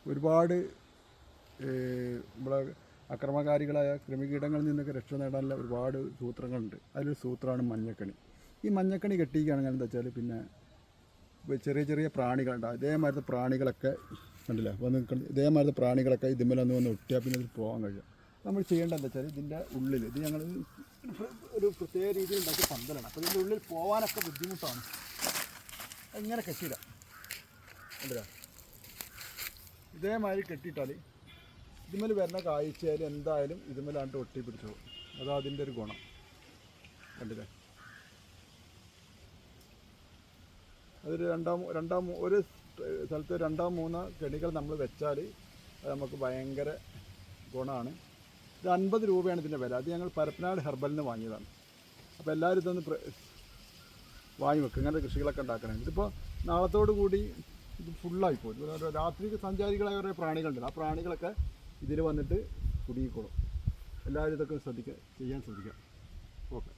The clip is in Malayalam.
ഒരുപാട് നമ്മളെ അക്രമകാരികളായ കൃമികീടങ്ങളിൽ നിന്നൊക്കെ രക്ഷ നേടാനുള്ള ഒരുപാട് സൂത്രങ്ങളുണ്ട്. അതിലൊരു സൂത്രമാണ് മഞ്ഞക്കണി. ഈ മഞ്ഞക്കണി കെട്ടിക്കുകയാണെങ്കിൽ എന്താ വെച്ചാൽ പിന്നെ ചെറിയ ചെറിയ പ്രാണികളുണ്ടാകും. ഇതേമാതിരത്തെ പ്രാണികളൊക്കെ കണ്ടില്ല വന്ന് ഇതേമാതിരത്തെ പ്രാണികളൊക്കെ ഇതിന്മേലൊന്ന് വന്ന് ഒട്ടിയാൽ പിന്നെ ഇത് പോകാൻ കഴിയും. നമ്മൾ ചെയ്യേണ്ടത് എന്താ വെച്ചാൽ ഇതിൻ്റെ ഉള്ളിൽ ഇത് ഞങ്ങൾ ഒരു പ്രത്യേക രീതിയിൽ ഉണ്ടാക്കി പന്തലാണ്. അപ്പോൾ ഇതിൻ്റെ ഉള്ളിൽ പോകാനൊക്കെ ബുദ്ധിമുട്ടാണ്. ഇങ്ങനെ കെട്ടിയിടാം കണ്ടില്ല. ഇതേമാതിരി കെട്ടിയിട്ടാൽ ഇതിന്മേൽ വരുന്ന കാഴ്ചയായാലും എന്തായാലും ഇതിന്മേലാണ്ട് ഒട്ടി പിടിച്ചോളും. അതാ അതിൻ്റെ ഒരു ഗുണം കണ്ടില്ലേ. അതൊരു ഒരു സ്ഥലത്ത് 2-3 കെണികൾ നമ്മൾ വെച്ചാൽ അത് നമുക്ക് ഭയങ്കര ഗുണമാണ്. ഇത് 50 രൂപയാണ് ഇതിൻ്റെ വില. അത് ഞങ്ങൾ പരപ്പനാട് ഹെർബലിൽ നിന്ന് വാങ്ങിയതാണ്. അപ്പോൾ എല്ലാവരും ഇതൊന്ന് വാങ്ങി വെക്കും. ഇങ്ങനത്തെ കൃഷികളൊക്കെ ഉണ്ടാക്കണേ. ഇതിപ്പോൾ നാളത്തോടു കൂടി ഇത് ഫുള്ളായിപ്പോകും. രാത്രി സഞ്ചാരികളായ കുറേ പ്രാണികളുണ്ട്. ആ പ്രാണികളൊക്കെ ഇതിൽ വന്നിട്ട് കുടുങ്ങിക്കോളും. എല്ലാവരും ഇതൊക്കെ ചെയ്യാൻ ശ്രദ്ധിക്കുക. ഓക്കെ.